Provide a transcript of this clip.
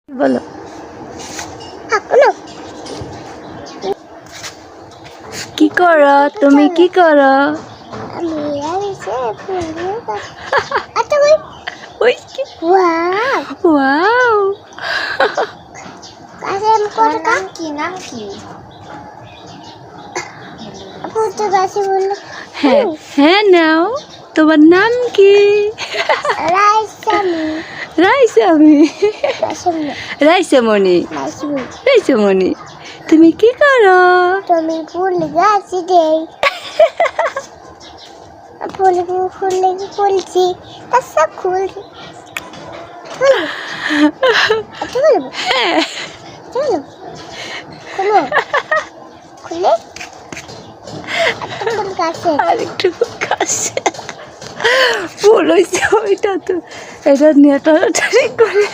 বলো কি করো তুমি কি করো ওই কি ওয়াও হ্যাঁ হ্যাঁ নাও তোমার নাম কি রাইসামণি রাইসামণি রাইসামণি তুমি কি করো তুমি ফুল গাছ দেই ফুল ফুল ফুলছি সব ফুল হ্যাঁ চলো খুলো খুলে ফুল গাছে আরেকটু গাছে ফুল হয়েছে ওইটা তো এটা নিয়ে টানাটানি করে